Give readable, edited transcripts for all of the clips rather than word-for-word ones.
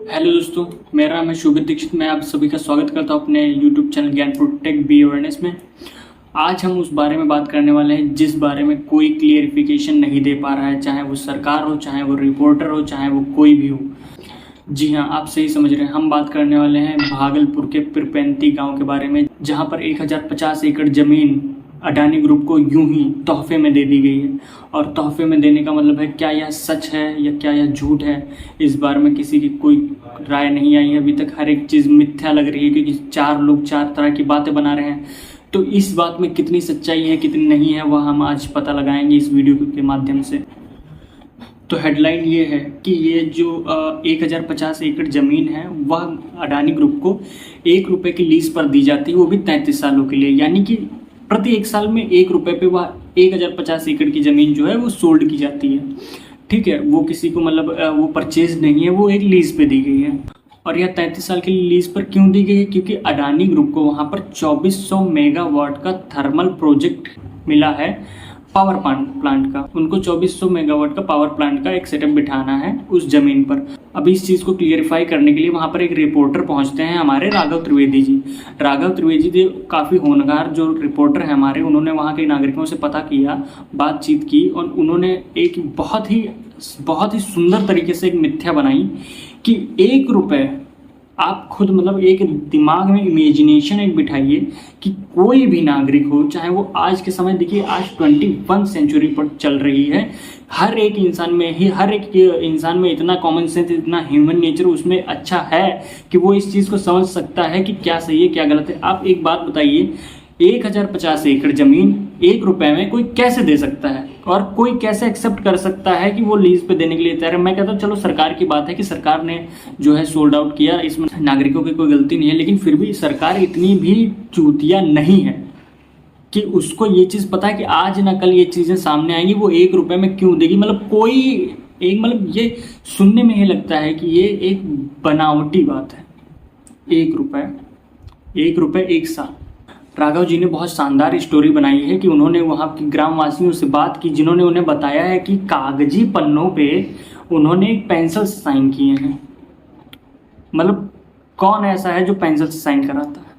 Hello दोस्तों, मेरा नाम है शोभित दीक्षित। मैं आप सभी का स्वागत करता हूं अपने YouTube channel Gyanpur tech be awareness में। आज हम उस बारे में बात करने वाले हैं जिस बारे में कोई क्लियरिफिकेशन नहीं दे पा रहा है, चाहे वो सरकार हो, चाहे वो रिपोर्टर हो, चाहे वो कोई भी हो। जी हाँ, आप सही समझ रहे हैं। हम बात करने वाले हैं भागलपुर के पिरपैंती गांव के बारे में, जहां पर 1050 एकड़ जमीन अडानी ग्रुप को यूं ही तोहफे में दे दी गई है। और तोहफे में देने का मतलब है, क्या यह सच है या क्या यह झूठ है, इस बारे में किसी की कोई राय नहीं आई है अभी तक। हर एक चीज़ मिथ्या लग रही है, क्योंकि चार लोग चार तरह की बातें बना रहे हैं। तो इस बात में कितनी सच्चाई है कितनी नहीं है, वह हम आज पता लगाएंगे इस वीडियो के माध्यम से। तो हेडलाइन ये है कि ये जो 1050 एकड़ ज़मीन है वह अडानी ग्रुप को 1 रुपये की लीज पर दी जाती है, वो भी 33 सालों के लिए। यानी कि प्रति 1 साल में 1 रुपये पे वह 1050 एकड़ की ज़मीन जो है वो सोल्ड की जाती है। ठीक है, वो किसी को मतलब वो परचेज नहीं है, वो एक लीज पे दी गई है। और यह 33 साल के लिए लीज पर क्यों दी गई है? क्योंकि अडानी ग्रुप को वहाँ पर 2400 मेगावाट का थर्मल प्रोजेक्ट मिला है, पावर प्लांट का। उनको 2400 मेगावाट का पावर प्लांट का एक सेटअप बिठाना है उस जमीन पर। अभी इस चीज़ को क्लियरिफाई करने के लिए वहाँ पर एक रिपोर्टर पहुँचते हैं, हमारे राघव त्रिवेदी जी। राघव त्रिवेदी जी काफ़ी होनहार जो रिपोर्टर हैं हमारे, उन्होंने वहाँ के नागरिकों से पता किया, बातचीत की, और उन्होंने एक बहुत ही सुंदर तरीके से एक मिथ्या बनाई कि 1 रुपये, आप खुद मतलब एक दिमाग में इमेजिनेशन एक बिठाइए कि कोई भी नागरिक हो, चाहे वो आज के समय, देखिए आज 21 सेंचुरी पर चल रही है, हर एक इंसान में इतना कॉमन सेंस, इतना ह्यूमन नेचर उसमें अच्छा है कि वो इस चीज़ को समझ सकता है कि क्या सही है क्या गलत है। आप एक बात बताइए, 1050 एकड़ जमीन 1 रुपये में कोई कैसे दे सकता है, और कोई कैसे एक्सेप्ट कर सकता है कि वो लीज पे देने के लिए तैयार है? मैं कहता हूँ चलो सरकार की बात है कि सरकार ने जो है सोल्ड आउट किया, इसमें नागरिकों की कोई गलती नहीं है, लेकिन फिर भी सरकार इतनी भी चूतिया नहीं है कि उसको ये चीज़ पता है कि आज ना कल ये चीज़ें सामने आएंगी, वो 1 रुपये में क्यों देगी। मतलब कोई एक मतलब ये सुनने में ये लगता है कि ये एक बनावटी बात है। 1 रुपये 1 साल। राघव जी ने बहुत शानदार स्टोरी बनाई है कि उन्होंने वहाँ के ग्रामवासियों से बात की, जिन्होंने उन्हें बताया है कि कागजी पन्नों पे उन्होंने एक पेंसिल से साइन किए हैं। मतलब कौन ऐसा है जो पेंसिल से साइन कराता है?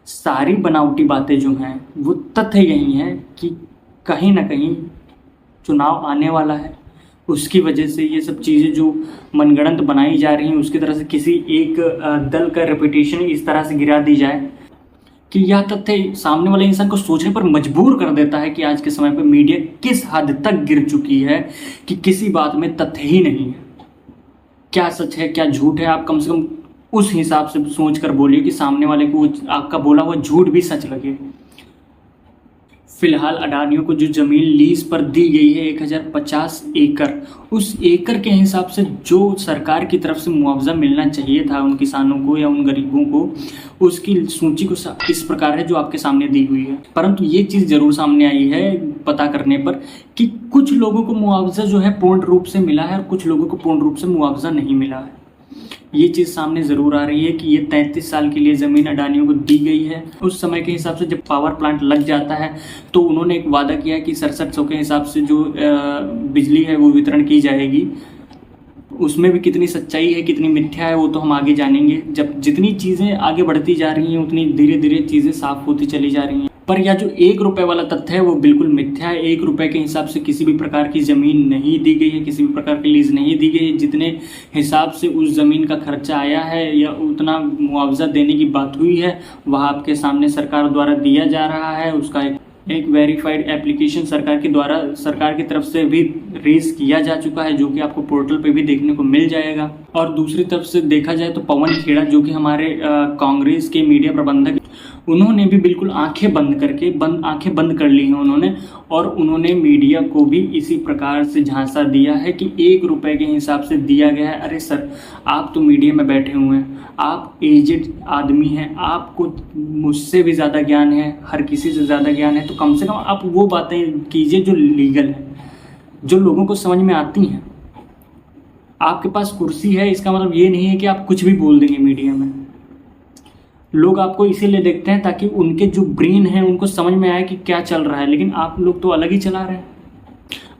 सारी बनावटी बातें जो हैं वो तथ्य यही है कि कहीं ना कहीं चुनाव आने वाला है, उसकी वजह से ये सब चीज़ें जो मनगढ़ंत बनाई जा रही हैं, उसकी तरह से किसी एक दल का रेपुटेशन इस तरह से गिरा दी जाए कि यह तथ्य सामने वाले इंसान को सोचने पर मजबूर कर देता है कि आज के समय पर मीडिया किस हद तक गिर चुकी है कि किसी बात में तथ्य ही नहीं है। क्या सच है क्या झूठ है, आप कम से कम उस हिसाब से सोच कर बोलिए कि सामने वाले को आपका बोला हुआ झूठ भी सच लगे। फिलहाल अडानियों को जो जमीन लीज पर दी गई है 1050 एकड़, उस एकड़ के हिसाब से जो सरकार की तरफ से मुआवजा मिलना चाहिए था उन किसानों को या उन गरीबों को, उसकी सूची को इस प्रकार है जो आपके सामने दी हुई है। परंतु ये चीज़ जरूर सामने आई है पता करने पर कि कुछ लोगों को मुआवजा जो है पूर्ण रूप से मिला है और कुछ लोगों को पूर्ण रूप से मुआवजा नहीं मिला है। ये चीज़ सामने ज़रूर आ रही है कि ये 33 साल के लिए ज़मीन अडानियों को दी गई है। उस समय के हिसाब से जब पावर प्लांट लग जाता है तो उन्होंने एक वादा किया कि 6700 के हिसाब से जो बिजली है वो वितरण की जाएगी। उसमें भी कितनी सच्चाई है कितनी मिथ्या है वो तो हम आगे जानेंगे। जब जितनी चीज़ें आगे बढ़ती जा रही हैं उतनी धीरे धीरे चीज़ें साफ होती चली जा रही हैं। पर यह जो 1 रुपये वाला तथ्य है वो बिल्कुल मिथ्या है। 1 रुपये के हिसाब से किसी भी प्रकार की ज़मीन नहीं दी गई है, किसी भी प्रकार की लीज नहीं दी गई है। जितने हिसाब से उस ज़मीन का खर्चा आया है या उतना मुआवजा देने की बात हुई है वह आपके सामने सरकार द्वारा दिया जा रहा है। उसका एक वेरीफाइड एप्लीकेशन सरकार की तरफ से भी रेज किया जा चुका है, जो कि आपको पोर्टल पे भी देखने को मिल जाएगा। और दूसरी तरफ से देखा जाए तो पवन खेड़ा जो कि हमारे कांग्रेस के मीडिया प्रबंधक, उन्होंने भी बिल्कुल आंखें बंद कर ली हैं उन्होंने, और उन्होंने मीडिया को भी इसी प्रकार से झांसा दिया है कि 1 रुपये के हिसाब से दिया गया है। अरे सर, आप तो मीडिया में बैठे हुए हैं, आप एजेड आदमी हैं, आपको मुझसे भी ज़्यादा ज्ञान है, हर किसी से ज़्यादा ज्ञान है, तो कम से कम आप वो बातें कीजिए जो लीगल है, जो लोगों को समझ में आती हैं। आपके पास कुर्सी है इसका मतलब ये नहीं है कि आप कुछ भी बोल देंगे मीडिया में। लोग आपको इसीलिए देखते हैं ताकि उनके जो ब्रेन है उनको समझ में आए कि क्या चल रहा है, लेकिन आप लोग तो अलग ही चला रहे हैं।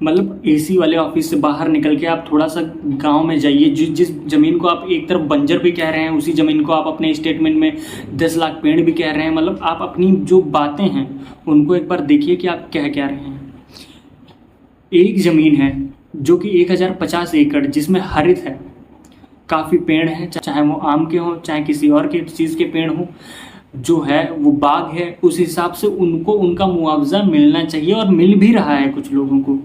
मतलब एसी वाले ऑफिस से बाहर निकल के आप थोड़ा सा गांव में जाइए। जिस ज़मीन को आप एक तरफ बंजर भी कह रहे हैं, उसी ज़मीन को आप अपने स्टेटमेंट में 10 लाख पेड़ भी कह रहे हैं। मतलब आप अपनी जो बातें हैं उनको एक बार देखिए कि आप कह क्या रहे हैं। एक ज़मीन है जो कि 1050 एकड़, जिसमें हरित है, काफ़ी पेड़ हैं, चाहे वो आम के हों चाहे किसी और के चीज़ के पेड़ हों, जो है वो बाग है, उस हिसाब से उनको उनका मुआवजा मिलना चाहिए और मिल भी रहा है कुछ लोगों को,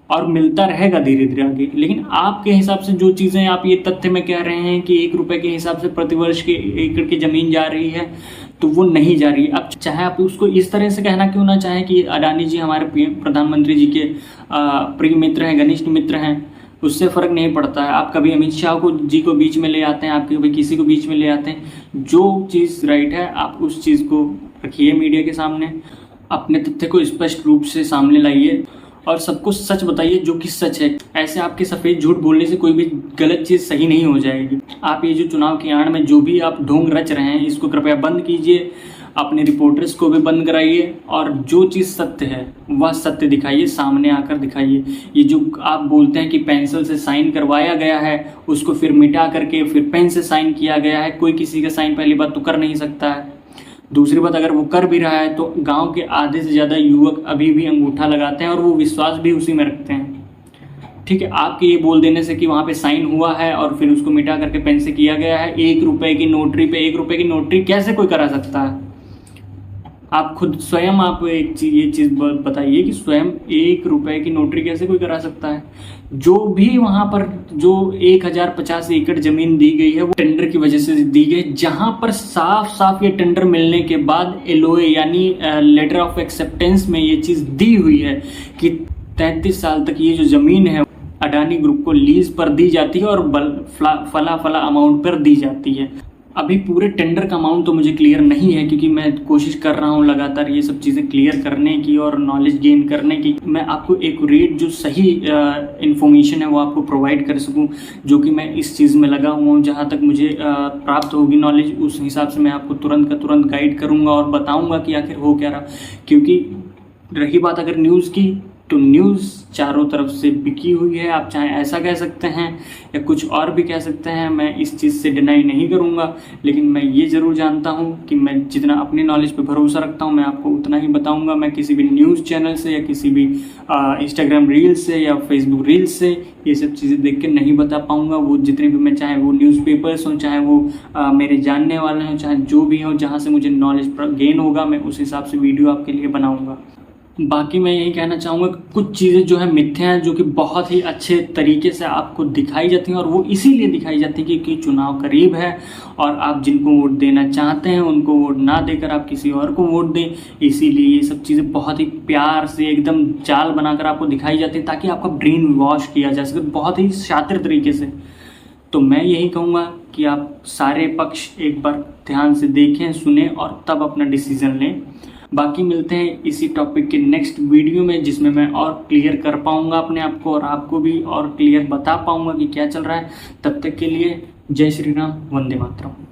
और मिलता रहेगा धीरे धीरे आगे। लेकिन आपके हिसाब से जो चीज़ें आप ये तथ्य में कह रहे हैं कि 1 रुपये के हिसाब से प्रतिवर्ष के एकड़ की ज़मीन जा रही है, तो वो नहीं जा रही। अब चाहे आप उसको इस तरह से कहना क्यों ना चाहें कि अडानी जी हमारे प्रधानमंत्री जी के प्रिय मित्र हैं, घनिष्ठ मित्र हैं, उससे फ़र्क नहीं पड़ता है। आप कभी अमित शाह जी को बीच में ले आते हैं, आप कभी किसी को बीच में ले आते हैं। जो चीज़ राइट है आप उस चीज़ को रखिए मीडिया के सामने, अपने तथ्य को स्पष्ट रूप से सामने लाइए और सबको सच बताइए जो कि सच है। ऐसे आपके सफ़ेद झूठ बोलने से कोई भी गलत चीज़ सही नहीं हो जाएगी। आप ये जो चुनाव की आड़ में जो भी आप ढोंग रच रहे हैं, इसको कृपया बंद कीजिए, अपने रिपोर्टर्स को भी बंद कराइए और जो चीज़ सत्य है वह सत्य दिखाइए, सामने आकर दिखाइए। ये जो आप बोलते हैं कि पेंसिल से साइन करवाया गया है, उसको फिर मिटा करके फिर पेन से साइन किया गया है, कोई किसी का साइन पहली बात तो कर नहीं सकता है। दूसरी बात, अगर वो कर भी रहा है तो गांव के आधे से ज़्यादा युवक अभी भी अंगूठा लगाते हैं और वो विश्वास भी उसी में रखते हैं। ठीक है, आपके ये बोल देने से कि वहाँ पे साइन हुआ है और फिर उसको मिटा करके पेन से किया गया है, 1 रुपये की नोटरी पे 1 रुपये की नोटरी कैसे कोई करा सकता है? आप खुद स्वयं आप ये चीज़ बताइए कि स्वयं 1 रुपये की नोटरी कैसे कोई करा सकता है? जो भी वहाँ पर जो 1050 एकड़ ज़मीन दी गई है वो टेंडर की वजह से दी गई, जहाँ पर साफ साफ ये टेंडर मिलने के बाद LOA यानी लेटर ऑफ एक्सेप्टेंस में ये चीज़ दी हुई है कि 33 साल तक ये जो ज़मीन है अडानी ग्रुप को लीज पर दी जाती है और फला अमाउंट पर दी जाती है। अभी पूरे टेंडर का अमाउंट तो मुझे क्लियर नहीं है, क्योंकि मैं कोशिश कर रहा हूँ लगातार ये सब चीज़ें क्लियर करने की और नॉलेज गेन करने की। मैं आपको एक रेट जो सही इन्फॉर्मेशन है वो आपको प्रोवाइड कर सकूँ, जो कि मैं इस चीज़ में लगा हुआ हूँ। जहाँ तक मुझे प्राप्त होगी नॉलेज, उस हिसाब से मैं आपको तुरंत का तुरंत गाइड करूँगा और बताऊँगा कि आखिर हो क्या रहा। क्योंकि रही बात अगर न्यूज़ की, तो न्यूज़ चारों तरफ से बिकी हुई है। आप चाहे ऐसा कह सकते हैं या कुछ और भी कह सकते हैं, मैं इस चीज़ से डिनाई नहीं करूंगा। लेकिन मैं ये ज़रूर जानता हूं कि मैं जितना अपनी नॉलेज पे भरोसा रखता हूं मैं आपको उतना ही बताऊंगा। मैं किसी भी न्यूज़ चैनल से या किसी भी इंस्टाग्राम रील्स से या फेसबुक रील्स से ये सब चीज़ें देख के नहीं बता पाऊँगा। वो जितने भी मैं, चाहे वो न्यूज़पेपर्स हों, चाहे वो मेरे जानने वाले हों, चाहे जो भी हों, जहाँ से मुझे नॉलेज गेन होगा मैं उस हिसाब से वीडियो आपके लिए बनाऊँगा। बाकी मैं यही कहना चाहूँगा कि कुछ चीज़ें जो है मिथ्या हैं, जो कि बहुत ही अच्छे तरीके से आपको दिखाई जाती हैं, और वो इसीलिए दिखाई जाती है क्योंकि चुनाव करीब है और आप जिनको वोट देना चाहते हैं उनको वोट ना देकर आप किसी और को वोट दें। इसीलिए ये सब चीज़ें बहुत ही प्यार से एकदम चाल बनाकर आपको दिखाई जाती है, ताकि आपका ब्रेन वॉश किया जा सके बहुत ही शातिर तरीके से। तो मैं यही कहूँगा कि आप सारे पक्ष एक बार ध्यान से देखें, सुने और तब अपना डिसीजन लें। बाकी मिलते हैं इसी टॉपिक के नेक्स्ट वीडियो में, जिसमें मैं और क्लियर कर पाऊंगा अपने आप को और आपको भी और क्लियर बता पाऊंगा कि क्या चल रहा है। तब तक के लिए जय श्री राम, वंदे मातरम।